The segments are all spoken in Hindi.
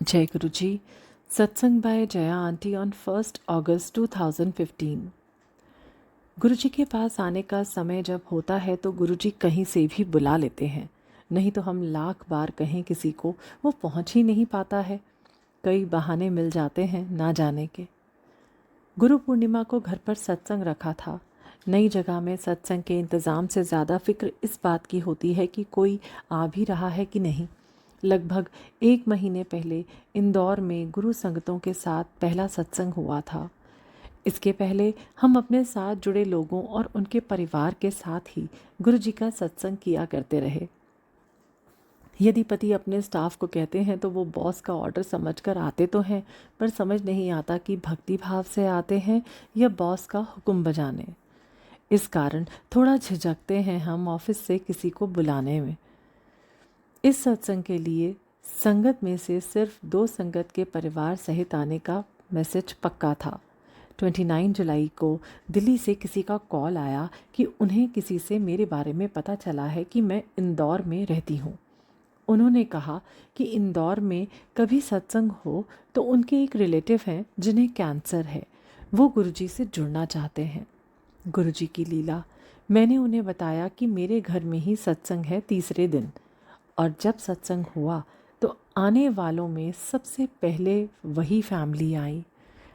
जय गुरु जी। सत्संग बाय जया आंटी ऑन 1 अगस्त 2015। गुरु जी के पास आने का समय जब होता है तो गुरु जी कहीं से भी बुला लेते हैं, नहीं तो हम लाख बार कहें किसी को वो पहुंच ही नहीं पाता है। कई बहाने मिल जाते हैं ना जाने के। गुरु पूर्णिमा को घर पर सत्संग रखा था। नई जगह में सत्संग के इंतज़ाम से ज़्यादा फिक्र इस बात की होती है कि कोई आ भी रहा है कि नहीं। लगभग 1 महीने पहले इंदौर में गुरु संगतों के साथ पहला सत्संग हुआ था। इसके पहले हम अपने साथ जुड़े लोगों और उनके परिवार के साथ ही गुरु जी का सत्संग किया करते रहे। यदि पति अपने स्टाफ को कहते हैं तो वो बॉस का ऑर्डर समझकर आते तो हैं, पर समझ नहीं आता कि भक्ति भाव से आते हैं या बॉस का हुक्म बजाने। इस कारण थोड़ा झिझकते हैं हम ऑफिस से किसी को बुलाने में। इस सत्संग के लिए संगत में से सिर्फ 2 संगत के परिवार सहित आने का मैसेज पक्का था। 29 जुलाई को दिल्ली से किसी का कॉल आया कि उन्हें किसी से मेरे बारे में पता चला है कि मैं इंदौर में रहती हूँ। उन्होंने कहा कि इंदौर में कभी सत्संग हो तो उनके एक रिलेटिव हैं जिन्हें कैंसर है, वो गुरुजी से जुड़ना चाहते हैं। गुरुजी की लीला। मैंने उन्हें बताया कि मेरे घर में ही सत्संग है तीसरे दिन, और जब सत्संग हुआ तो आने वालों में सबसे पहले वही फैमिली आई।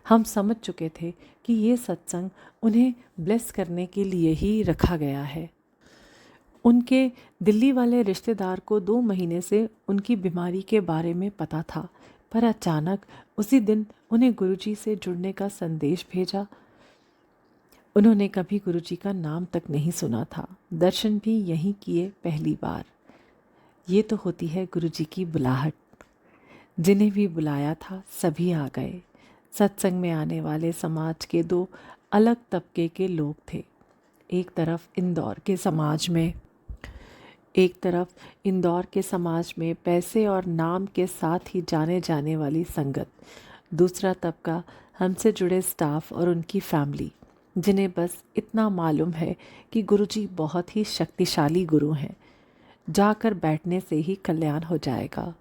हम समझ चुके थे कि ये सत्संग उन्हें ब्लेस करने के लिए ही रखा गया है। उनके दिल्ली वाले रिश्तेदार को 2 महीने से उनकी बीमारी के बारे में पता था, पर अचानक उसी दिन उन्हें गुरुजी से जुड़ने का संदेश भेजा। उन्होंने कभी गुरुजी का नाम तक नहीं सुना था, दर्शन भी यहीं किए पहली बार। ये तो होती है गुरुजी की बुलाहट। जिन्हें भी बुलाया था सभी आ गए। सत्संग में आने वाले समाज के 2 अलग तबके के लोग थे। एक तरफ इंदौर के समाज में पैसे और नाम के साथ ही जाने जाने वाली संगत। दूसरा तबका हमसे जुड़े स्टाफ और उनकी फैमिली, जिन्हें बस इतना मालूम है कि गुरुजी बहुत ही शक्तिशाली गुरु हैं, जाकर बैठने से ही कल्याण हो जाएगा।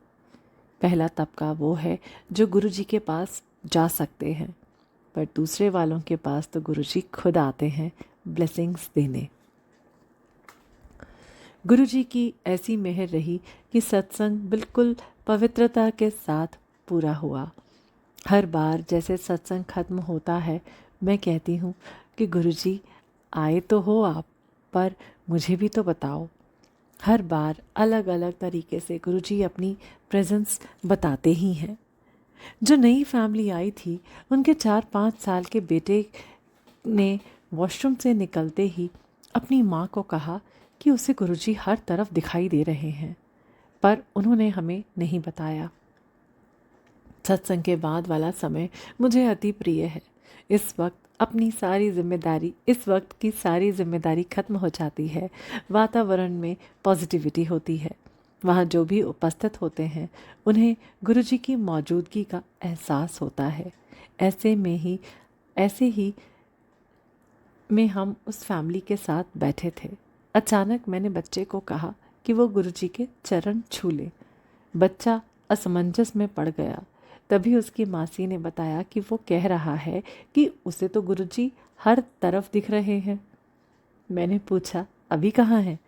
पहला तबका वो है जो गुरुजी के पास जा सकते हैं, पर दूसरे वालों के पास तो गुरुजी खुद आते हैं ब्लेसिंग्स देने। गुरुजी की ऐसी मेहर रही कि सत्संग बिल्कुल पवित्रता के साथ पूरा हुआ। हर बार जैसे सत्संग खत्म होता है, मैं कहती हूँ कि गुरुजी आए तो हो आप, पर मुझे भी तो बताओ। हर बार अलग अलग तरीके से गुरुजी अपनी प्रेजेंस बताते ही हैं। जो नई फैमिली आई थी, उनके 4-5 साल के बेटे ने वॉशरूम से निकलते ही अपनी माँ को कहा कि उसे गुरुजी हर तरफ दिखाई दे रहे हैं, पर उन्होंने हमें नहीं बताया। सत्संग के बाद वाला समय मुझे अति प्रिय है। इस वक्त की सारी जिम्मेदारी खत्म हो जाती है। वातावरण में पॉजिटिविटी होती है। वहाँ जो भी उपस्थित होते हैं उन्हें गुरुजी की मौजूदगी का एहसास होता है। ऐसे ही में हम उस फैमिली के साथ बैठे थे। अचानक मैंने बच्चे को कहा कि वो गुरुजी के चरण छू ले। बच्चा असमंजस में पड़ गया। तभी उसकी मासी ने बताया कि वो कह रहा है कि उसे तो गुरुजी हर तरफ दिख रहे हैं। मैंने पूछा, अभी कहाँ हैं?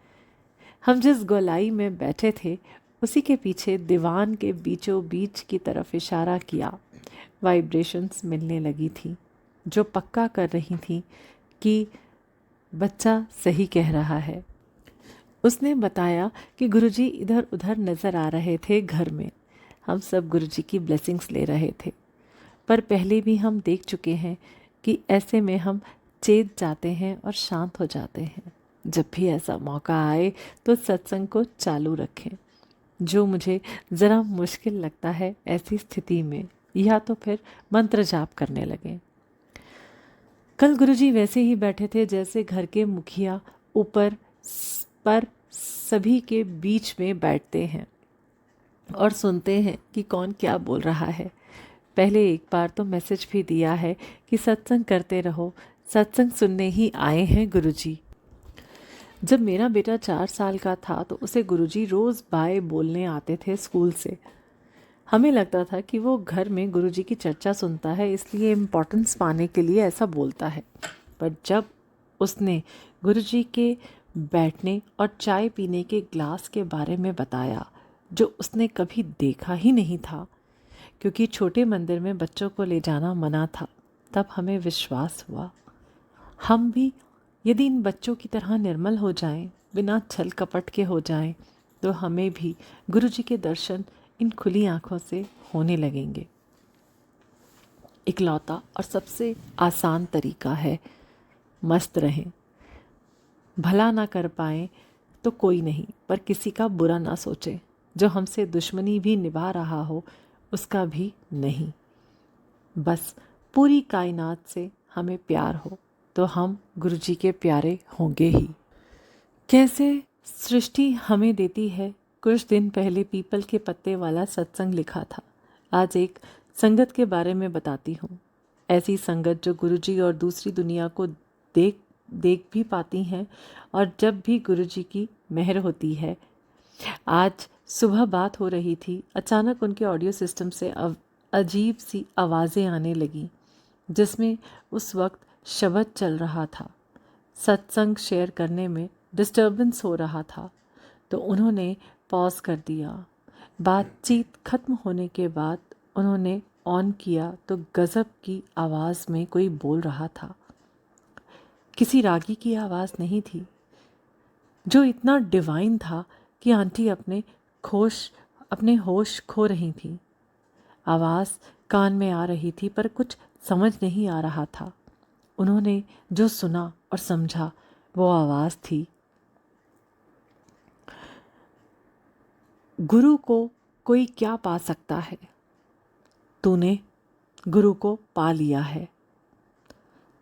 हम जिस गोलाई में बैठे थे उसी के पीछे दीवान के बीचों बीच की तरफ इशारा किया। वाइब्रेशंस मिलने लगी थी, जो पक्का कर रही थी कि बच्चा सही कह रहा है। उसने बताया कि गुरुजी इधर उधर नज़र आ रहे थे घर में। हम सब गुरुजी की ब्लेसिंग्स ले रहे थे, पर पहले भी हम देख चुके हैं कि ऐसे में हम चेत जाते हैं और शांत हो जाते हैं। जब भी ऐसा मौका आए तो सत्संग को चालू रखें। जो मुझे ज़रा मुश्किल लगता है ऐसी स्थिति में, या तो फिर मंत्र जाप करने लगें। कल गुरुजी वैसे ही बैठे थे जैसे घर के मुखिया ऊपर पर सभी के बीच में बैठते हैं और सुनते हैं कि कौन क्या बोल रहा है। पहले एक बार तो मैसेज भी दिया है कि सत्संग करते रहो, सत्संग सुनने ही आए हैं गुरुजी। जब मेरा बेटा 4 साल का था तो उसे गुरुजी रोज़ बाय बोलने आते थे स्कूल से। हमें लगता था कि वो घर में गुरुजी की चर्चा सुनता है, इसलिए इम्पोर्टेंस पाने के लिए ऐसा बोलता है। पर जब उसने गुरुजी के बैठने और चाय पीने के ग्लास के बारे में बताया, जो उसने कभी देखा ही नहीं था, क्योंकि छोटे मंदिर में बच्चों को ले जाना मना था, तब हमें विश्वास हुआ हम भी यदि इन बच्चों की तरह निर्मल हो जाएं, बिना छल कपट के हो जाएं, तो हमें भी गुरुजी के दर्शन इन खुली आंखों से होने लगेंगे। इकलौता और सबसे आसान तरीका है मस्त रहें। भला ना कर पाएं तो कोई नहीं, पर किसी का बुरा ना सोचें। जो हमसे दुश्मनी भी निभा रहा हो उसका भी नहीं। बस पूरी कायनात से हमें प्यार हो तो हम गुरुजी के प्यारे होंगे ही। कैसे सृष्टि हमें देती है। कुछ दिन पहले पीपल के पत्ते वाला सत्संग लिखा था। आज एक संगत के बारे में बताती हूँ। ऐसी संगत जो गुरुजी और दूसरी दुनिया को देख भी पाती हैं, और जब भी गुरुजी की मेहर होती है। आज सुबह बात हो रही थी, अचानक उनके ऑडियो सिस्टम से अजीब सी आवाज़ें आने लगीं, जिसमें उस वक्त शब्द चल रहा था। सत्संग शेयर करने में डिस्टर्बेंस हो रहा था, तो उन्होंने पॉज कर दिया। बातचीत खत्म होने के बाद उन्होंने ऑन किया तो गज़ब की आवाज़ में कोई बोल रहा था। किसी रागी की आवाज़ नहीं थी, जो इतना डिवाइन था कि आंटी अपने होश खो रही थी। आवाज़ कान में आ रही थी, पर कुछ समझ नहीं आ रहा था। उन्होंने जो सुना और समझा वो आवाज़ थी, गुरु को कोई क्या पा सकता है, तूने गुरु को पा लिया है।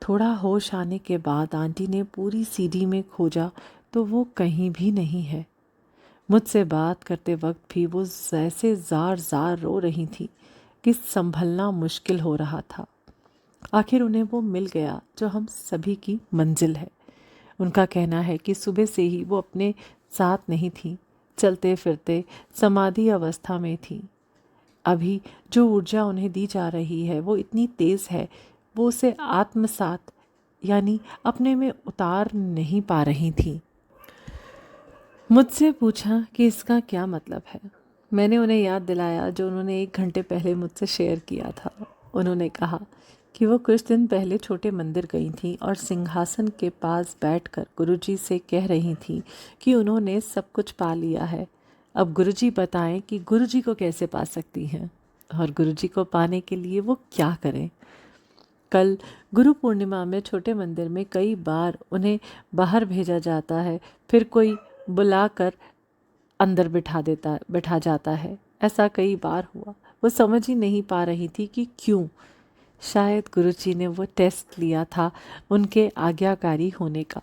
थोड़ा होश आने के बाद आंटी ने पूरी सीडी में खोजा तो वो कहीं भी नहीं है। मुझसे बात करते वक्त भी वो जैसे जार जार रो रही थी कि संभलना मुश्किल हो रहा था। आखिर उन्हें वो मिल गया जो हम सभी की मंजिल है। उनका कहना है कि सुबह से ही वो अपने साथ नहीं थी, चलते फिरते समाधि अवस्था में थी। अभी जो ऊर्जा उन्हें दी जा रही है वो इतनी तेज़ है, वो उसे आत्मसात यानी अपने में उतार नहीं पा रही थी। मुझसे पूछा कि इसका क्या मतलब है। मैंने उन्हें याद दिलाया जो उन्होंने 1 घंटे पहले मुझसे शेयर किया था। उन्होंने कहा कि वो कुछ दिन पहले छोटे मंदिर गई थी और सिंहासन के पास बैठकर गुरुजी से कह रही थी कि उन्होंने सब कुछ पा लिया है। अब गुरुजी बताएं कि गुरुजी को कैसे पा सकती हैं और गुरुजी को पाने के लिए वो क्या करें। कल गुरु पूर्णिमा में छोटे मंदिर में कई बार उन्हें बाहर भेजा जाता है, फिर कोई बुलाकर अंदर बिठा जाता है। ऐसा कई बार हुआ। वो समझ ही नहीं पा रही थी कि क्यों। शायद गुरुजी ने वो टेस्ट लिया था उनके आज्ञाकारी होने का।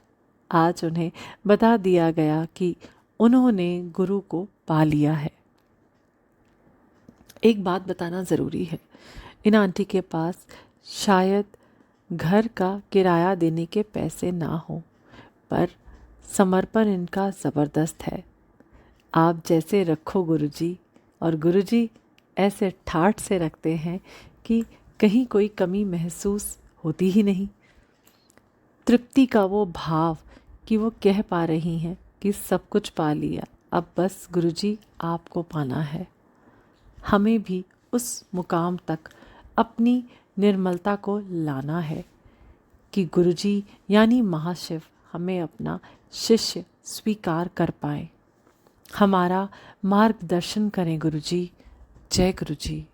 आज उन्हें बता दिया गया कि उन्होंने गुरु को पा लिया है। एक बात बताना ज़रूरी है, इन आंटी के पास शायद घर का किराया देने के पैसे ना हो, पर समर्पण इनका ज़बरदस्त है। आप जैसे रखो गुरुजी, और गुरुजी ऐसे ठाठ से रखते हैं कि कहीं कोई कमी महसूस होती ही नहीं। तृप्ति का वो भाव कि वो कह पा रही हैं कि सब कुछ पा लिया, अब बस गुरुजी आपको पाना है। हमें भी उस मुकाम तक अपनी निर्मलता को लाना है कि गुरुजी यानी महाशिव हमें अपना शिष्य स्वीकार कर पाए। हमारा मार्गदर्शन करें गुरुजी। जय गुरुजी।